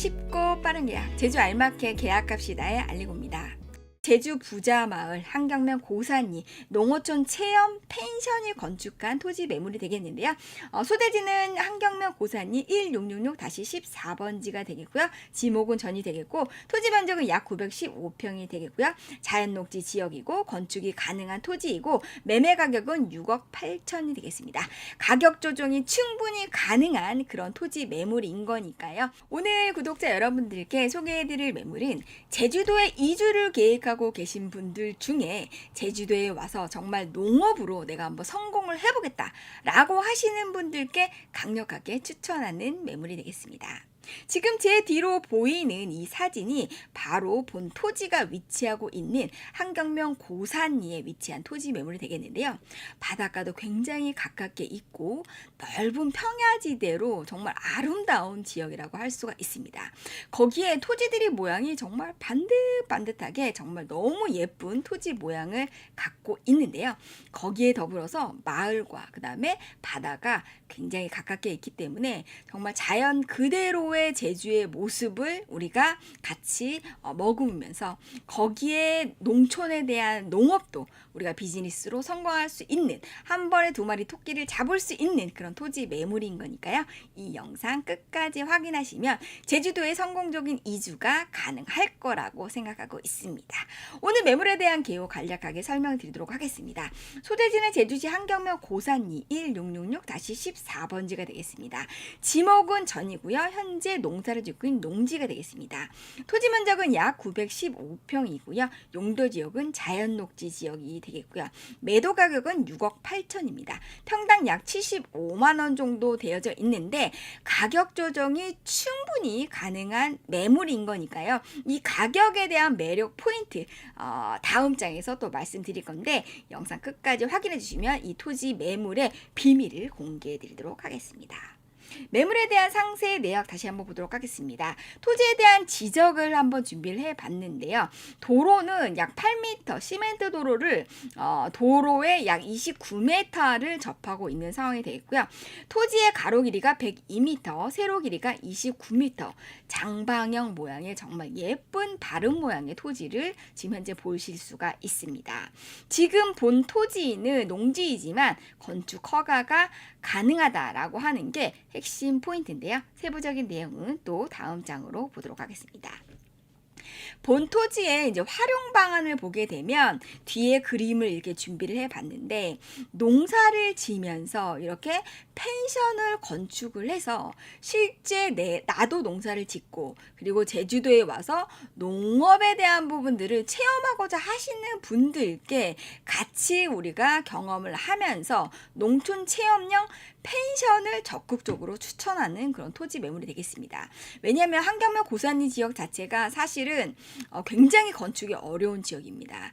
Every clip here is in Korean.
쉽고 빠른 계약, 제주 알마켓 계약합시다에 알리고입니다. 제주 부자마을 한경면 고산리 농어촌 체험 펜션을 건축한 토지 매물이 되겠는데요. 소재지는 한경면 고산리 1666-14번지가 되겠고요. 지목은 전이 되겠고 토지 면적은 약 915평이 되겠고요. 자연녹지 지역이고 건축이 가능한 토지이고 매매 가격은 6억 8천이 되겠습니다. 가격 조정이 충분히 가능한 그런 토지 매물인 거니까요. 오늘 구독자 여러분들께 소개해드릴 매물은 제주도에 이주를 계획하고 계신 분들 중에 제주도에 와서 정말 농업으로 내가 한번 성공을 해보겠다 라고 하시는 분들께 강력하게 추천하는 매물이 되겠습니다. 지금 제 뒤로 보이는 이 사진이 바로 본 토지가 위치하고 있는 한경면 고산리에 위치한 토지 매물이 되겠는데요. 바닷가도 굉장히 가깝게 있고 넓은 평야지대로 정말 아름다운 지역이라고 할 수가 있습니다. 거기에 토지들이 모양이 정말 반듯반듯하게 정말 너무 예쁜 토지 모양을 갖고 있는데요. 거기에 더불어서 마을과 그 다음에 바다가 굉장히 가깝게 있기 때문에 정말 자연 그대로의 제주의 모습을 우리가 같이 머금으면서 거기에 농촌에 대한 농업도 우리가 비즈니스로 성공할 수 있는 한 번에 두 마리 토끼를 잡을 수 있는 그런 토지 매물인 거니까요. 이 영상 끝까지 확인하시면 제주도의 성공적인 이주가 가능할 거라고 생각하고 있습니다. 오늘 매물에 대한 개요 간략하게 설명드리도록 하겠습니다. 소재지는 제주시 한경면 고산리 1666-14번지가 되겠습니다. 지목은 전이고요. 현재 농사를 짓고 있는 농지가 되겠습니다. 토지 면적은 약 915평이고요. 용도 지역은 자연녹지 지역이 되겠고요. 매도 가격은 6억 8천입니다. 평당 약 75만 원 정도 되어져 있는데 가격 조정이 충분히 가능한 매물인 거니까요. 이 가격에 대한 매력 포인트 다음 장에서 또 말씀드릴 건데 영상 끝까지 확인해 주시면 이 토지 매물의 비밀을 공개해 드리도록 하겠습니다. 매물에 대한 상세 내역 다시 한번 보도록 하겠습니다. 토지에 대한 지적을 한번 준비를 해 봤는데요. 도로는 약 8m, 시멘트 도로를 도로에 약 29m를 접하고 있는 상황이 되겠고요. 토지의 가로 길이가 102m, 세로 길이가 29m, 장방형 모양의 정말 예쁜 바른 모양의 토지를 지금 현재 보실 수가 있습니다. 지금 본 토지는 농지이지만 건축 허가가 가능하다라고 하는 게 핵심 포인트인데요. 세부적인 내용은 또 다음 장으로 보도록 하겠습니다. 본 토지의 이제 활용 방안을 보게 되면 뒤에 그림을 이렇게 준비를 해 봤는데 농사를 지면서 이렇게 펜션을 건축을 해서 실제 나도 농사를 짓고 그리고 제주도에 와서 농업에 대한 부분들을 체험하고자 하시는 분들께 같이 우리가 경험을 하면서 농촌 체험형 펜션을 적극적으로 추천하는 그런 토지 매물이 되겠습니다. 왜냐하면 한경면 고산리 지역 자체가 사실은 굉장히 건축이 어려운 지역입니다.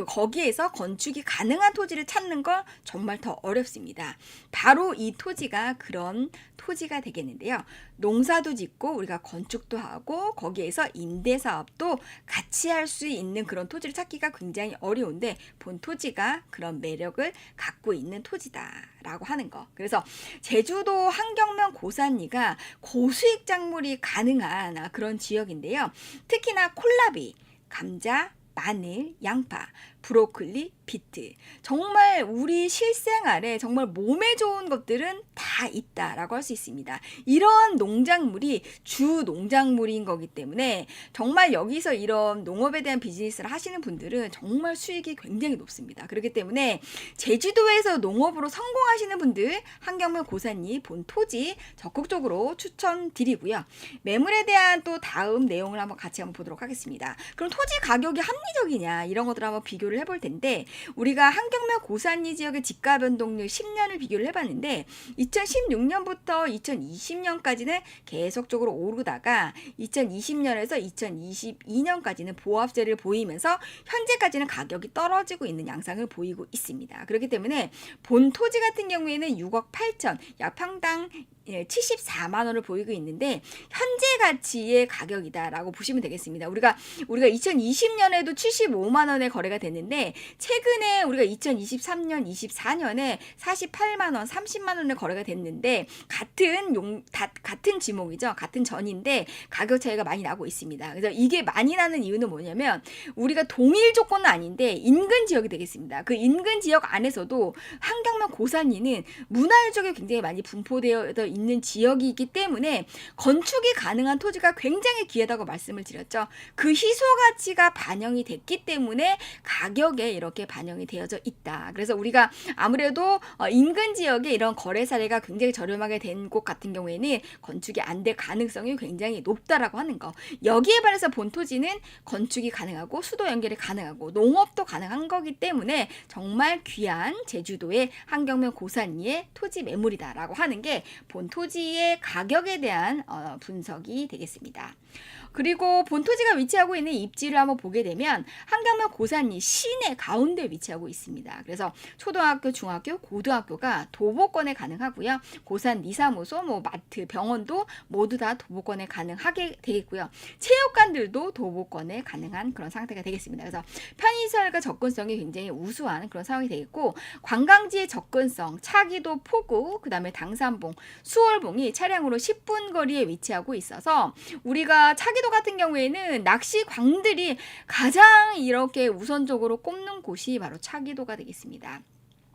거기에서 건축이 가능한 토지를 찾는 건 정말 더 어렵습니다. 바로 이 토지가 그런 토지가 되겠는데요. 농사도 짓고 우리가 건축도 하고 거기에서 임대사업도 같이 할 수 있는 그런 토지를 찾기가 굉장히 어려운데 본 토지가 그런 매력을 갖고 있는 토지다라고 하는 거. 그래서 제주도 한경면 고산리가 고수익 작물이 가능한 그런 지역인데요. 특히나 콜라비, 감자, 마늘, 양파, 브로콜리, 비트 정말 우리 실생활에 정말 몸에 좋은 것들은 다 있다라고 할 수 있습니다. 이런 농작물이 주 농작물인 거기 때문에 정말 여기서 이런 농업에 대한 비즈니스를 하시는 분들은 정말 수익이 굉장히 높습니다. 그렇기 때문에 제주도에서 농업으로 성공하시는 분들 한경면 고산리 본 토지 적극적으로 추천드리고요. 매물에 대한 또 다음 내용을 한번 같이 한번 보도록 하겠습니다. 그럼 토지 가격이 합리적이냐 이런 것들을 한번 비교를 해볼 텐데 우리가 한경면 고산리 지역의 지가 변동률 10년을 비교를 해봤는데 2016년부터 2020년까지는 계속적으로 오르다가 2020년에서 2022년까지는 보합세를 보이면서 현재까지는 가격이 떨어지고 있는 양상을 보이고 있습니다. 그렇기 때문에 본 토지 같은 경우에는 6억 8천 약 평당 74만 원을 보이고 있는데 현재 가치의 가격이다라고 보시면 되겠습니다. 우리가 2020년에도 75만 원에 거래가 됐는데 최근에 우리가 2023년, 24년에 48만 원, 30만 원에 거래가 됐는데 같은 지목이죠. 같은 전인데 가격 차이가 많이 나고 있습니다. 그래서 이게 많이 나는 이유는 뭐냐면 우리가 동일 조건은 아닌데 인근 지역이 되겠습니다. 그 인근 지역 안에서도 한경면 고산리는 문화유적이 굉장히 많이 분포되어 있는 지역이기 때문에 건축이 가능한 토지가 굉장히 귀하다고 말씀을 드렸죠. 그 희소 가치가 반영이 됐기 때문에 가격에 이렇게 반영이 되어져 있다. 그래서 우리가 아무래도 인근 지역에 이런 거래 사례가 굉장히 저렴하게 된 곳 같은 경우에는 건축이 안 될 가능성이 굉장히 높다라고 하는 거. 여기에 반해서 본 토지는 건축이 가능하고 수도 연결이 가능하고 농업도 가능한 거기 때문에 정말 귀한 제주도의 한경면 고산리의 토지 매물이다라고 하는 게 본 토지의 가격에 대한 분석이 되겠습니다. 그리고 본 토지가 위치하고 있는 입지를 한번 보게 되면 한경면 고산리 시내 가운데 위치하고 있습니다. 그래서 초등학교, 중학교, 고등학교가 도보권에 가능하고요. 고산 리사무소, 마트, 병원도 모두 다 도보권에 가능하게 되겠고요. 체육관들도 도보권에 가능한 그런 상태가 되겠습니다. 그래서 편의시설과 접근성이 굉장히 우수한 그런 상황이 되겠고 관광지의 접근성, 차기도, 포구, 그 다음에 당산봉, 수월봉이 차량으로 10분 거리에 위치하고 있어서 우리가 차기도 같은 경우에는 낚시광들이 가장 이렇게 우선적으로 꼽는 곳이 바로 차기도가 되겠습니다.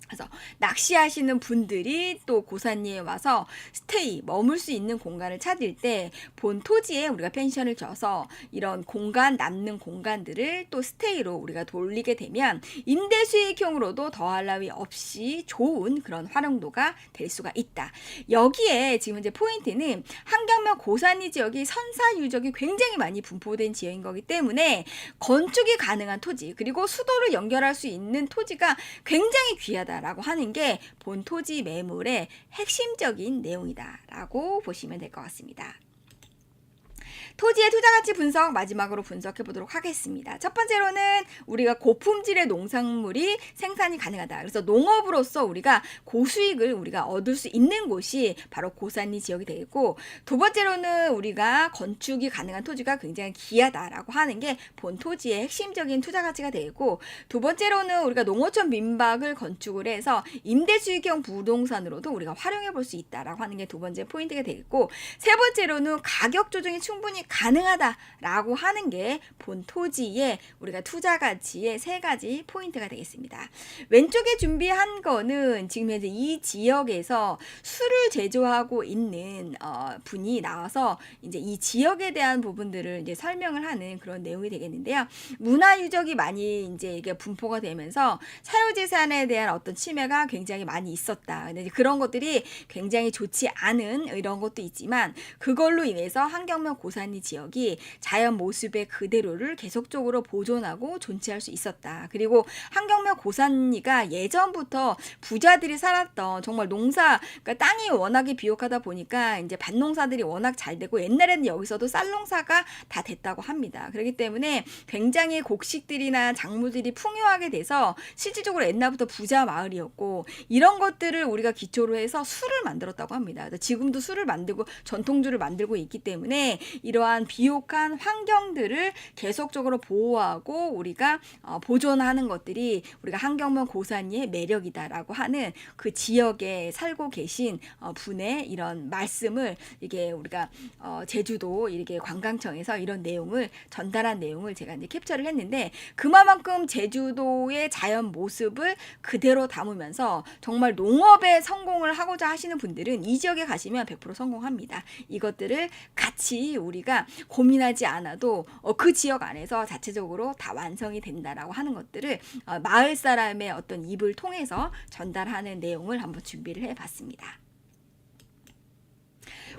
그래서 낚시하시는 분들이 또 고산리에 와서 스테이, 머물 수 있는 공간을 찾을 때 본 토지에 우리가 펜션을 져서 이런 공간, 남는 공간들을 또 스테이로 우리가 돌리게 되면 임대 수익형으로도 더할 나위 없이 좋은 그런 활용도가 될 수가 있다. 여기에 지금 이제 포인트는 한경면 고산리 지역이 선사 유적이 굉장히 많이 분포된 지역인 거기 때문에 건축이 가능한 토지, 그리고 수도를 연결할 수 있는 토지가 굉장히 귀하다. 라고 하는 게 본 토지 매물의 핵심적인 내용이다라고 보시면 될 것 같습니다. 토지의 투자가치 분석 마지막으로 분석해 보도록 하겠습니다. 첫 번째로는 우리가 고품질의 농산물이 생산이 가능하다. 그래서 농업으로서 우리가 고수익을 우리가 얻을 수 있는 곳이 바로 고산리 지역이 되겠고, 두 번째로는 우리가 건축이 가능한 토지가 굉장히 귀하다라고 하는 게 본 토지의 핵심적인 투자가치가 되고, 두 번째로는 우리가 농어촌 민박을 건축을 해서 임대수익형 부동산으로도 우리가 활용해 볼 수 있다라고 하는 게 두 번째 포인트가 되겠고, 세 번째로는 가격 조정이 충분히 가능하다라고 하는 게 본 토지의 우리가 투자 가치의 세 가지 포인트가 되겠습니다. 왼쪽에 준비한 거는 지금 현재 이 지역에서 술을 제조하고 있는 분이 나와서 이제 이 지역에 대한 부분들을 이제 설명을 하는 그런 내용이 되겠는데요. 문화 유적이 많이 이제 이게 분포가 되면서 사유재산에 대한 어떤 침해가 굉장히 많이 있었다. 근데 그런 것들이 굉장히 좋지 않은 이런 것도 있지만 그걸로 인해서 한경면 고산리 지역이 자연 모습의 그대로를 계속적으로 보존하고 존치할 수 있었다. 그리고 한경면 고산리가 예전부터 부자들이 살았던 정말 농사, 그러니까 땅이 워낙에 비옥하다 보니까 이제 밭농사들이 워낙 잘 되고 옛날에는 여기서도 쌀농사가 다 됐다고 합니다. 그렇기 때문에 굉장히 곡식들이나 작물들이 풍요하게 돼서 실질적으로 옛날부터 부자 마을이었고 이런 것들을 우리가 기초로 해서 술을 만들었다고 합니다. 지금도 술을 만들고 전통주를 만들고 있기 때문에 이러한 비옥한 환경들을 계속적으로 보호하고 우리가 보존하는 것들이 우리가 한경면 고산리의 매력이다라고 하는 그 지역에 살고 계신 분의 이런 말씀을 이게 우리가 제주도 이렇게 관광청에서 이런 내용을 전달한 내용을 제가 이제 캡처를 했는데 그만큼 제주도의 자연 모습을 그대로 담으면서 정말 농업에 성공을 하고자 하시는 분들은 이 지역에 가시면 100% 성공합니다. 이것들을 같이 우리가 고민하지 않아도 그 지역 안에서 자체적으로 다 완성이 된다라고 하는 것들을 마을 사람의 어떤 입을 통해서 전달하는 내용을 한번 준비를 해봤습니다.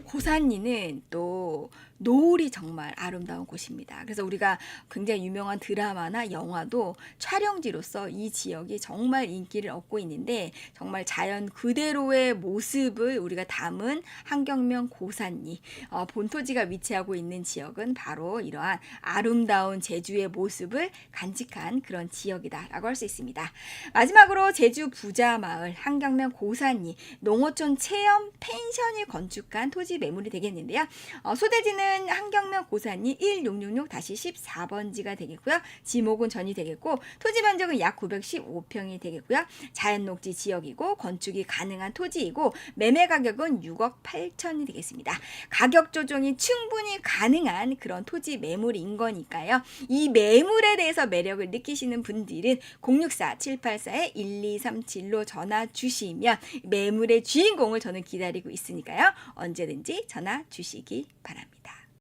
고산리는 또 노을이 정말 아름다운 곳입니다. 그래서 우리가 굉장히 유명한 드라마나 영화도 촬영지로서 이 지역이 정말 인기를 얻고 있는데 정말 자연 그대로의 모습을 우리가 담은 한경면 고산리 본토지가 위치하고 있는 지역은 바로 이러한 아름다운 제주의 모습을 간직한 그런 지역이다라고 할 수 있습니다. 마지막으로 제주 부자마을 한경면 고산리 농어촌 체험 펜션이 건축한 토지 매물이 되겠는데요. 소대지는 한경면 고산리 1666-14번지가 되겠고요. 지목은 전이 되겠고 토지 면적은 약 915평이 되겠고요. 자연녹지 지역이고 건축이 가능한 토지이고 매매 가격은 6억 8천이 되겠습니다. 가격 조정이 충분히 가능한 그런 토지 매물인 거니까요. 이 매물에 대해서 매력을 느끼시는 분들은 064-784-1237로 전화 주시면 매물의 주인공을 저는 기다리고 있으니까요. 언제든지 전화 주시기 바랍니다.